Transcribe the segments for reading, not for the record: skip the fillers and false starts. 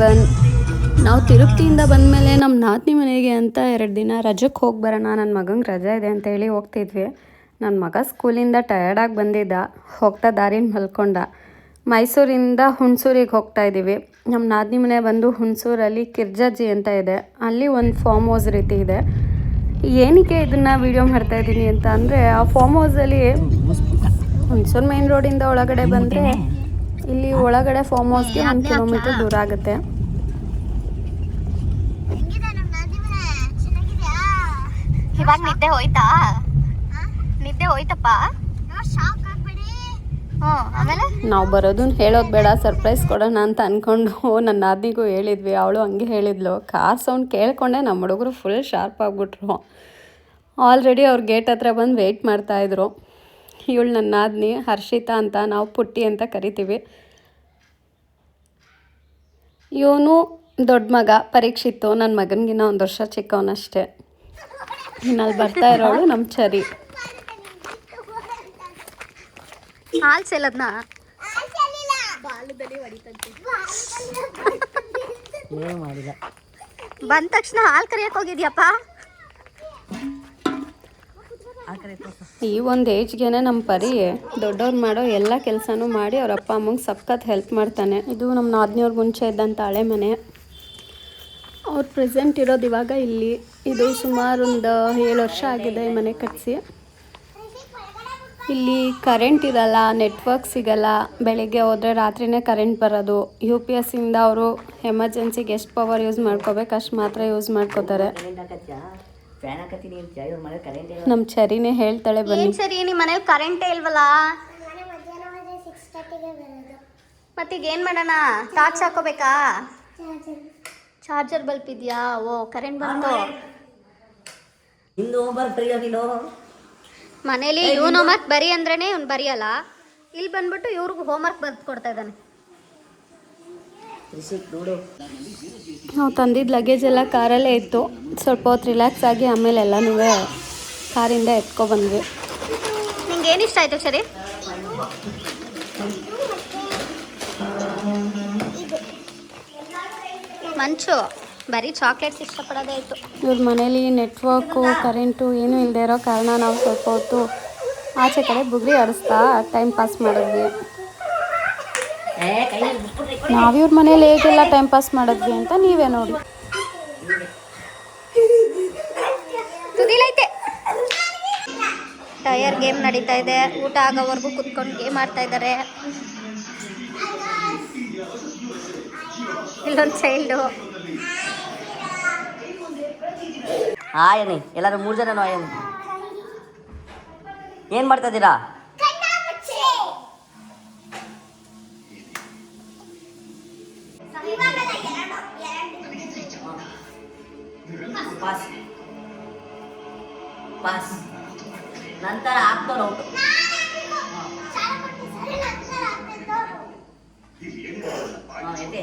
Everyone. ನಾವು ತಿರುಪತಿಯಿಂದ ಬಂದಮೇಲೆ ನಮ್ಮ ನಾದಿನಿ ಮನೆಗೆ ಅಂತ 2 ದಿನ ರಜಕ್ಕೆ ಹೋಗಿ ಬರೋಣ, ನನ್ನ ಮಗಂಗೆ ರಜೆ ಇದೆ ಅಂತ ಹೇಳಿ ಹೋಗ್ತಿದ್ವಿ. ನನ್ನ ಮಗ ಸ್ಕೂಲಿಂದ ಟಯರ್ಡಾಗಿ ಬಂದಿದ್ದ, ಹೋಗ್ತಾ ದಾರಿನ ಮಲ್ಕೊಂಡ. ಮೈಸೂರಿಂದ ಹುಣಸೂರಿಗೆ ಹೋಗ್ತಾ ಇದ್ದೀವಿ. ನಮ್ಮ ನಾದಿನಿ ಮನೆ ಬಂದು ಹುಣಸೂರಲ್ಲಿ ಕಿರ್ಜಜ್ಜಿ ಅಂತ ಇದೆ, ಅಲ್ಲಿ ಒಂದು ಫಾರ್ಮ್ ಹೌಸ್ ರೀತಿ ಇದೆ. ಏನಕ್ಕೆ ಇದನ್ನು ವೀಡಿಯೋ ಮಾಡ್ತಾಯಿದ್ದೀನಿ ಅಂತ ಅಂದರೆ, ಆ ಫಾರ್ಮ್ ಹೌಸಲ್ಲಿ ಹುಣಸೂರು ಮೇನ್ ರೋಡಿಂದ ಒಳಗಡೆ ಬಂದರೆ ಇಲ್ಲಿ ಒಳಗಡೆ ಫಾರ್ಮ್ ಹೌಸ್ಗೆ 1 ಕಿಲೋಮೀಟರ್ ದೂರ ಆಗುತ್ತೆ. ಇವಾಗ ನಿದ್ದೆ ಹೋಯ್ತಪ್ಪ. ಆಮೇಲೆ ನಾವು ಬರೋದನ್ನ ಹೇಳೋದು ಬೇಡ, ಸರ್ಪ್ರೈಸ್ ಕೊಡೋಣ ಅಂತ ಅಂದ್ಕೊಂಡು ನನ್ನ ನಾದಿನಿಗೂ ಹೇಳಿದ್ವಿ. ಅವಳು ಹಂಗೆ ಹೇಳಿದ್ಲು. ಕಾರ್ ಸೌಂಡ್ ಕೇಳ್ಕೊಂಡೆ ನಮ್ಮ ಹುಡುಗರು ಫುಲ್ ಶಾರ್ಪ್ ಆಗಿಬಿಟ್ರು. ಆಲ್ರೆಡಿ ಅವ್ರು ಗೇಟ್ ಹತ್ರ ಬಂದು ವೆಯ್ಟ್ ಮಾಡ್ತಾಯಿದ್ರು. ಇವಳು ನನ್ನ ನಾದಿನಿ ಹರ್ಷಿತಾ ಅಂತ, ನಾವು ಪುಟ್ಟಿ ಅಂತ ಕರಿತೀವಿ. ಇವನು ದೊಡ್ಡ ಮಗ ಪರೀಕ್ಷಿತ್ತು, ನನ್ನ ಮಗನಿಗಿನ್ನ 1 ವರ್ಷ ಚಿಕ್ಕವನಷ್ಟೇ. ಇನ್ನಲ್ಲಿ ಬರ್ತಾ ಇರೋಳು ನಮ್ಮ ಚರಿ. ಹಾಲು ಸೇಲದ್ನ ಬಂದ ತಕ್ಷಣ ಹಾಲು ಕರಿಯಕ್ಕೆ ಹೋಗಿದ್ಯಪ್ಪ. ಈ ಒಂದು ಏಜ್ಗೆ ನಮ್ಮ ಪರಿ ದೊಡ್ಡವ್ರು ಮಾಡೋ ಎಲ್ಲ ಕೆಲಸನೂ ಮಾಡಿ ಅವ್ರ ಅಪ್ಪ ಅಮ್ಮಂಗೆ ಸಖತ್ ಹೆಲ್ಪ್ ಮಾಡ್ತಾನೆ. ಇದು ನಮ್ಮ ನಾದಿನಿಯವ್ರ ಮುಂಚೆ ಇದ್ದಂಥ ಹಳೆ ಮನೆ. ಅವ್ರು ಪ್ರೆಸೆಂಟ್ ಇರೋದು ಇವಾಗ ಇಲ್ಲಿ. ಇದು ಸುಮಾರು ಒಂದು 7 ವರ್ಷ ಆಗಿದೆ ಈ ಮನೆ ಕಟ್ಟಿಸಿ. ಇಲ್ಲಿ ಕರೆಂಟ್ ಇರಲ್ಲ, ನೆಟ್ವರ್ಕ್ ಸಿಗಲ್ಲ. ಬೆಳಿಗ್ಗೆ ಹೋದರೆ ರಾತ್ರಿನೇ ಕರೆಂಟ್ ಬರೋದು. UPS ಇಂದ ಅವರು ಎಮರ್ಜೆನ್ಸಿಗೆ ಎಷ್ಟು ಪವರ್ ಯೂಸ್ ಮಾಡ್ಕೋಬೇಕು ಅಷ್ಟು ಮಾತ್ರ ಯೂಸ್ ಮಾಡ್ಕೋತಾರೆ. ನಮ್ಮ ಚರಿನೇ ಹೇಳ್ತಾಳೆ ಬನ್ನಿ. ಸರಿ, ನಿಮ್ಮ ಮನೇಲಿ ಕರೆಂಟೇ ಇಲ್ವಲ್ಲ, ಮತ್ತೀಗ ಏನು ಮಾಡೋಣ? ಟಾರ್ಚ್ ಹಾಕೋಬೇಕಾ? ಚಾರ್ಜರ್ ಬಲ್ಪ್ ಇದೆಯಾ? ಓ, ಕರೆಂಟ್ ಬಂತು. ಮನೇಲಿ ಇವನು ಹೋಮ್ವರ್ಕ್ ಬರಿ ಅಂದ್ರೇ ಇವ್ನು ಬರೆಯಲ್ಲ. ಇಲ್ಲಿ ಬಂದ್ಬಿಟ್ಟು ಇವ್ರಿಗೂ ಹೋಮ್ವರ್ಕ್ ಬರ್ದು ಕೊಡ್ತಾ ಇದ್ದಾನೆ. ನಾವು ತಂದಿದ್ದ ಲಗೇಜ್ ಎಲ್ಲ ಕಾರಲ್ಲೇ ಇತ್ತು. ಸ್ವಲ್ಪ ಹೊತ್ತು ರಿಲ್ಯಾಕ್ಸ್ ಆಗಿ ಆಮೇಲೆ ಎಲ್ಲನೂ ಕಾರಿಂದ ಎತ್ಕೊಬಂದ್ವಿ. ನಿಂಗೆ ಏನು ಇಷ್ಟ ಆಯಿತು ಸರಿ? ಮಂಚು ಬರೀ ಚಾಕ್ಲೇಟ್ಸ್ ಇಷ್ಟಪಡೋದೇ ಆಯಿತು. ಇವ್ರ ಮನೇಲಿ ನೆಟ್ವರ್ಕು ಕರೆಂಟು ಏನೂ ಇಲ್ಲದೆ ಇರೋ ಕಾರಣ ನಾವು ಸ್ವಲ್ಪ ಹೊತ್ತು ಆಚೆ ಕಡೆ ಬುಗ್ರಿ ಆಡಿಸ್ತಾ ಟೈಮ್ ಪಾಸ್ ಮಾಡಿದ್ವಿ. ನಾವಿವ್ರ ಮನೇಲಿ ಹೇಗೆಲ್ಲ ಟೈಮ್ ಪಾಸ್ ಮಾಡಿದ್ವಿ ಅಂತ ನೀವೇ ನೋಡಿ. ತುದಿಲೈತೆ. ಟೈರ್ ಗೇಮ್ ನಡೀತಾ ಇದೆ. ಊಟ ಆಗೋವರೆಗೂ ಕುತ್ಕೊಂಡು ಗೇಮ್ ಆಡ್ತಾ ಇದ್ದಾರೆ. ಇಲ್ಲೊಂದು ಚೈಲ್ಡು. ಆಯನಿ ಎಲ್ಲರೂ 3 ಜನನು ಆಯನಿ. ಏನು ಮಾಡ್ತಾ ಇದ್ದೀರಾ? ಪಾಸ್ ಪಾಸ್ ನಂತರ ಆಗ್ತೋರು ಔಟು. ಎದೆ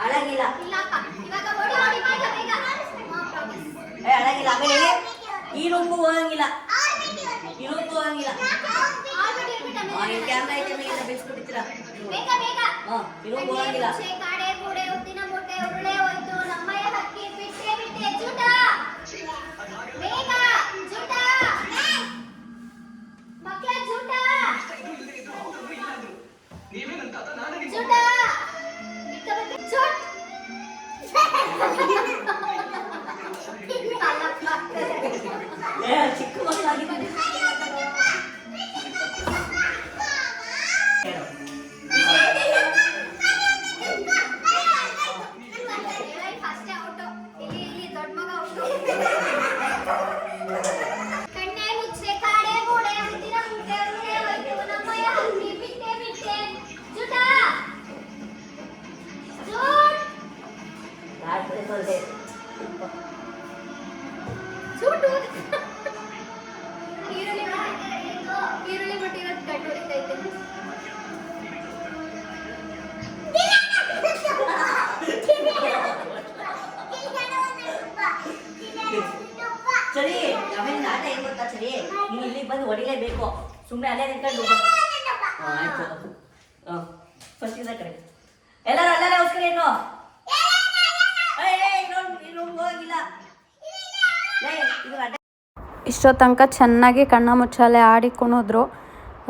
ಅಳಗಿಲ್ಲ ಅಳಗಿಲ್ಲ. ಆಮೇಲೆ ಈ ರೂಮ್ಗೂ ಹೋಗಂಗಿಲ್ಲ, ಈ ರೂಮ್ಗೂ ಹೋಗಂಗಿಲ್ಲ. ಕ್ಯಾಮ್ರಾ ಐತೆ ಮೇಲೆ ಬೆಳೆಸ್ಬಿಟ್ಟಿರ್ತೀರ. ಹಾಂ, ಈ ರೂಮ್ಗೂ ಹೋಗಂಗಿಲ್ಲ. ಚಿಕ್ಕ ಮಕ್ಕಳಾಗಿ ಹೊಡಿಲೇಬೇಕು. ಸುಮ್ಮನೆ ಅಲ್ಲೇ ನಿಂತ್ಕೊಂಡು ಆಯ್ತು. ಫಸ್ಟ್ ಇಂದ ಕಡೆ ಎಲ್ಲರೂ ಅಲ್ಲೇ ಅವಸ್ಕರ ಏನು ಹೋಗಿಲ್ಲ. ಇಷ್ಟೋ ತನಕ ಚೆನ್ನಾಗಿ ಕಣ್ಣ ಮುಚ್ಚಾಲೆ ಆಡಿ ಕುಣಿದ್ರು.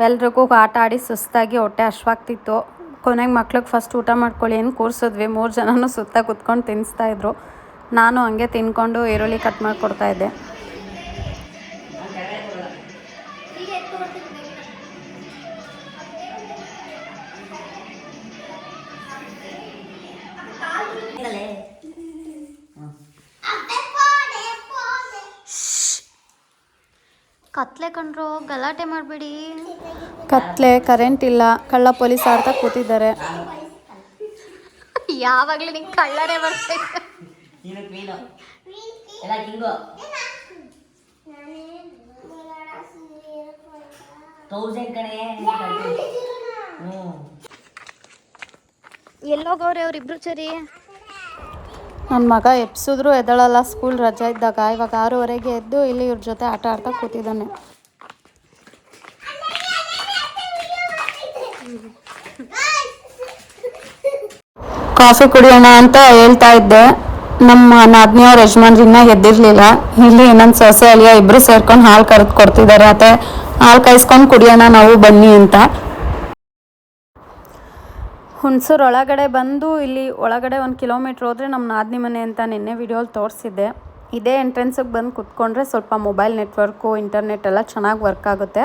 ಎಲ್ರಿಗೂ ಆಟ ಆಡಿ ಸುಸ್ತಾಗಿ ಹೊಟ್ಟೆ ಹಶ್ವಾಗ್ತಿತ್ತು. ಕೊನೆಗೆ ಮಕ್ಳಿಗೆ ಫಸ್ಟ್ ಊಟ ಮಾಡ್ಕೊಳ್ಳಿ ಏನು ಕೂರಿಸಿದ್ವಿ. 3 ಜನನೂ ಸುತ್ತ ಕುತ್ಕೊಂಡು ತಿನ್ನಿಸ್ತಾಯಿದ್ರು. ನಾನು ಹಂಗೆ ತಿನ್ಕೊಂಡು ಈರುಳ್ಳಿ ಕಟ್ ಮಾಡಿಕೊಡ್ತಾಯಿದ್ದೆ. ಕತ್ಲೆ ಕಂಡ್ರು ಗಲಾಟೆ ಮಾಡಬೇಡಿ. ಕತ್ಲೆ, ಕರೆಂಟ್ ಇಲ್ಲ, ಕಳ್ಳ ಪೊಲೀಸ್ ಆಡ್ತಾ ಕೂತಿದ್ದಾರೆ. ಯಾವಾಗಲೂ ನಿಂಗೆ ಕಳ್ಳರೇ ಬರ್ತೈತೆ. ನೀನು ಕ್ವೀನು ಎಲ್ಲ ಕಿಂಗು 1000 ಕಣೆ. ಎಲ್ಲೋಗವ್ರೆ ಅವ್ರಿಬ್ರು ಸರಿ? ನನ್ನ ಮಗ ಎಬ್ಸಿದ್ರು ಎದ್ದಳಲ್ಲ ಸ್ಕೂಲ್ ರಜೆ ಇದ್ದಾಗ. ಇವಾಗ 6:30ಗೆ ಎದ್ದು ಇಲ್ಲಿ ಇವ್ರ ಜೊತೆ ಆಟ ಆಡ್ತಾ ಕೂತಿದ್ದಾನೆ. ಕಾಫಿ ಕುಡಿಯೋಣ ಅಂತ ಹೇಳ್ತಾ ಇದ್ದೆ. ನಮ್ಮ ನಾದ್ನಿಯವ್ರ ಯಜಮಾನ್ರು ಇನ್ನೂ ಎದ್ದಿರಲಿಲ್ಲ. ಇಲ್ಲಿ ನನ್ನ ಸೊಸೆ ಅಳಿಯ ಇಬ್ಬರು ಸೇರ್ಕೊಂಡು ಹಾಲು ಕರೆದು ಕೊಡ್ತಿದ್ದಾರೆ. ಅತ್ತೆ ಹಾಲು ಕಾಯಿಸ್ಕೊಂಡು ಕುಡಿಯೋಣ ನಾವು ಬನ್ನಿ ಅಂತ. ಹುಣಸೂರು ಒಳಗಡೆ ಬಂದು ಇಲ್ಲಿ ಒಳಗಡೆ 1 ಕಿಲೋಮೀಟ್ರ್ ಹೋದರೆ ನಮ್ಮ ನಾದಿನಿ ಮನೆ ಅಂತ ನಿನ್ನೆ ವಿಡಿಯೋಲಿ ತೋರಿಸಿದ್ದೆ. ಇದೇ ಎಂಟ್ರೆನ್ಸಿಗೆ ಬಂದು ಕುತ್ಕೊಂಡ್ರೆ ಸ್ವಲ್ಪ ಮೊಬೈಲ್ ನೆಟ್ವರ್ಕು ಇಂಟರ್ನೆಟ್ ಎಲ್ಲ ಚೆನ್ನಾಗಿ ವರ್ಕ್ ಆಗುತ್ತೆ.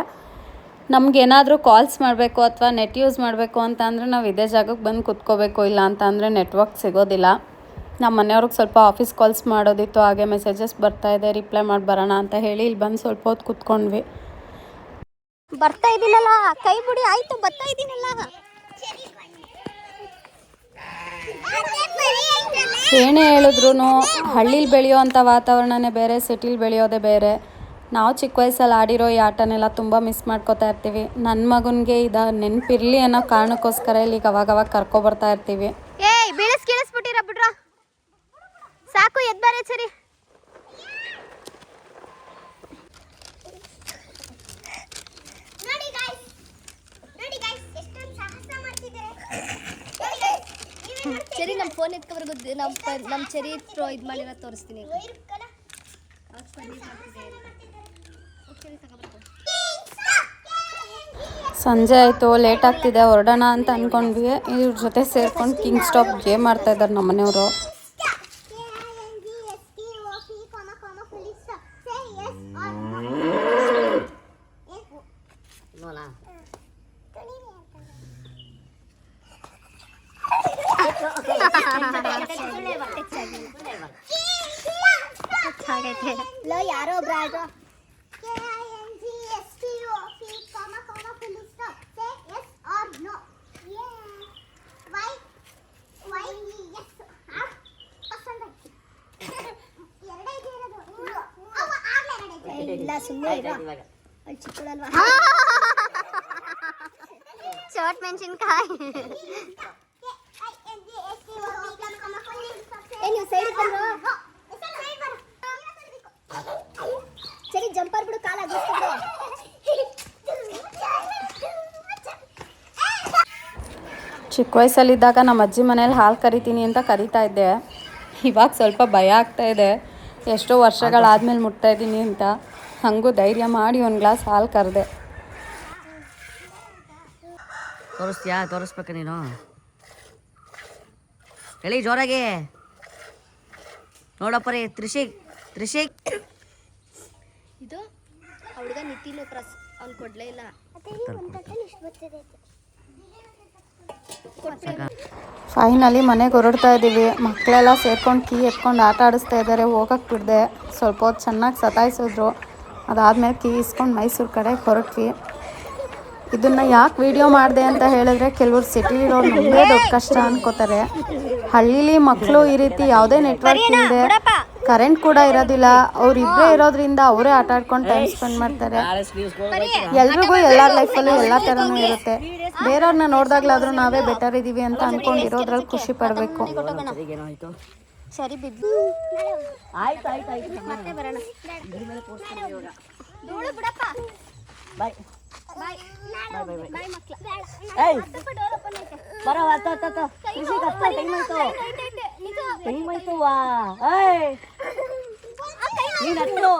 ನಮಗೇನಾದರೂ ಕಾಲ್ಸ್ ಮಾಡಬೇಕು ಅಥವಾ ನೆಟ್ ಯೂಸ್ ಮಾಡಬೇಕು ಅಂತ ಅಂದರೆ ನಾವು ಇದೇ ಜಾಗಕ್ಕೆ ಬಂದು ಕುತ್ಕೋಬೇಕು. ಇಲ್ಲ ಅಂತ ಅಂದರೆ ನೆಟ್ವರ್ಕ್ ಸಿಗೋದಿಲ್ಲ. ನಮ್ಮ ಮನೆಯವ್ರಿಗೆ ಸ್ವಲ್ಪ ಆಫೀಸ್ ಕಾಲ್ಸ್ ಮಾಡೋದಿತ್ತು, ಹಾಗೆ ಮೆಸೇಜಸ್ ಬರ್ತಾಯಿದೆ, ರಿಪ್ಲೈ ಮಾಡಿ ಬರೋಣ ಅಂತ ಹೇಳಿ ಇಲ್ಲಿ ಬಂದು ಸ್ವಲ್ಪ ಹೊತ್ತು ಕುತ್ಕೊಂಡ್ವಿ. ಬರ್ತಾ ಇದ್ದೀನಲ್ಲ, ಕೈ ಬಿಡಿ. ಆಯಿತು, ಬರ್ತಾ ಇದ್ದೀನಲ್ಲ. ಏನೇ ಹೇಳಿದ್ರು ಹಳ್ಳೀಲಿ ಬೆಳೆಯೋವಂಥ ವಾತಾವರಣನೇ ಬೇರೆ, ಸಿಟಿಲಿ ಬೆಳೆಯೋದೇ ಬೇರೆ. ನಾವು ಚಿಕ್ಕ ವಯಸ್ಸಲ್ಲಿ ಆಡಿರೋ ಈ ಆಟನೆಲ್ಲ ತುಂಬ ಮಿಸ್ ಮಾಡ್ಕೋತಾ ಇರ್ತೀವಿ. ನನ್ನ ಮಗನಿಗೆ ನೆನಪಿರಲಿ ಅನ್ನೋ ಕಾರಣಕ್ಕೋಸ್ಕರ ಇಲ್ಲಿಗೆ ಅವಾಗವಾಗ ಕರ್ಕೊಬರ್ತಾ ಇರ್ತೀವಿ. ಏಯ್ ಕೇಳಿಸ್ಬಿಟ್ಟಿರ ಬಿಡ್ರ, ಸಾಕು ಎದ್ದು ಬಾರೆ ಸರಿ. ಸರಿ, ನಮ್ಮ ಫೋನ್ ಎತ್ಕೊಬರ್ಗು. ನಮ್ಮ ಚೆರಿ ಪ್ರೋ ಇದು ಮಾಡಿರೋ ತೋರಿಸ್ತೀನಿ. ಸಂಜೆ ಆಯಿತು, ಲೇಟ್ ಆಗ್ತಿದೆ, ಹೊರಡೋಣ ಅಂತ ಅಂದ್ಕೊಂಡ್ವಿ. ಇವ್ರ ಜೊತೆ ಸೇರ್ಕೊಂಡು ಕಿಂಗ್ ಸ್ಟಾಪ್ ಗೇಮ್ ಆಡ್ತಾ ಇದ್ದಾರೆ ನಮ್ಮ ಮನೆಯವರು. ಯಾರೋ ಒಬ್ರು ಚೋಟ್ ಮೆಣಸಿನ್ಕಾಯಿ. ಸರಿ, ಜಂಪರ್ ಬಿಡು, ಕಾಲ ಚಿಕ್ಕ ವಯಸ್ಸಲ್ಲಿದ್ದಾಗ ನಮ್ಮ ಅಜ್ಜಿ ಮನೇಲಿ ಹಾಲು ಕರಿತೀನಿ ಅಂತ ಕರಿತಾ ಇದ್ದೆ. ಇವಾಗ ಸ್ವಲ್ಪ ಭಯ ಆಗ್ತಾ ಇದೆ, ಎಷ್ಟೋ ವರ್ಷಗಳಾದ್ಮೇಲೆ ಮುಟ್ತಾ ಇದ್ದೀನಿ ಅಂತ. ಹಾಗೂ ಧೈರ್ಯ ಮಾಡಿ 1 ಗ್ಲಾಸ್ ಹಾಲು ಕರೆದೆ. ತೋರಿಸ್ತೀಯಾ? ತೋರಿಸ್ಬೇಕ ನೀನು? ಹೇಳಿ ಜೋರಾಗಿ. ನೋಡಪ್ಪ ರೀ, ತ್ರಿಷಿಕ್ ಇದು ಹುಡುಗ ನಿತಿನ್ ಕ್ರಾಸ್, ಅವ್ನು ಕೊಡ್ಲೇ ಇಲ್ಲ. ಫೈನಲಿ ಮನೆಗೆ ಹೊರಡ್ತಾ ಇದ್ದೀವಿ. ಮಕ್ಕಳೆಲ್ಲ ಸೇರ್ಕೊಂಡು ಕೀ ಎತ್ಕೊಂಡು ಆಟ ಆಡಿಸ್ತಾ ಇದ್ದಾರೆ. ಹೋಗಕ್ಕೆ ಬಿಡದೆ ಸ್ವಲ್ಪ ಹೊತ್ತು ಚೆನ್ನಾಗಿ ಸತಾಯಿಸಿದ್ರು. ಅದಾದಮೇಲೆ ಕೀ ಇಸ್ಕೊಂಡು ಮೈಸೂರು ಕಡೆ ಹೊರಟ್ವಿ. ಇದನ್ನು ಯಾಕೆ ವಿಡಿಯೋ ಮಾಡಿದೆ ಅಂತ ಹೇಳಿದ್ರೆ, ಕೆಲವರು ಸಿಟಿಲಿರೋರು ನಮ್ಮದೇ ದೊಡ್ಡ ಕಷ್ಟ ಅನ್ಕೋತಾರೆ. ಹಳ್ಳೀಲಿ ಮಕ್ಕಳು ಈ ರೀತಿ ಯಾವುದೇ ನೆಟ್ವರ್ಕ್ ಇಲ್ಲದೆ, ಕರೆಂಟ್ ಕೂಡ ಇರೋದಿಲ್ಲ, ಅವರಿಬ್ಬರೇ ಇರೋದ್ರಿಂದ ಅವರೇ ಆಟ ಆಡ್ಕೊಂಡು ಟೈಮ್ ಸ್ಪೆಂಡ್ ಮಾಡ್ತಾರೆ. ಎಲ್ರಿಗೂ ಎಲ್ಲರ ಲೈಫಲ್ಲೂ ಎಲ್ಲ ಥರನೂ ಇರುತ್ತೆ. ಬೇರೆಯವ್ರನ್ನ ನೋಡಿದಾಗ್ಲಾದ್ರೂ ನಾವೇ ಬೆಟರ್ ಇದ್ದೀವಿ ಅಂತ ಅಂದ್ಕೊಂಡಿರೋದ್ರಲ್ಲಿ ಖುಷಿ ಪಡಬೇಕು. ಸರಿ ಬಿದ್ದು ಆಯ್ತು ಮತ್ತೆ ಬರೋಣ. ಧೂಳು ಬಿಡಪ್ಪ. ಬಾಯ್ ಬಾಯ್ ಬಾಯ್ ಬಾಯ್ ಬಾಯ್ ಬಾಯ್ ಮಕ್ಳ ಏಯ್ ಡೋರ್ ಓಪನ್ ಐತೆ ಬರೋ ಹತ್ತ ರಿಷಿಕ್ ಹತ್ತ ಟೈಮ್ ಆಯ್ತು ನಿಜ ಟೈಮ್ ಆಯ್ತು ವಾ ಏಯ್ ನೀನ್ ಹತ್ತು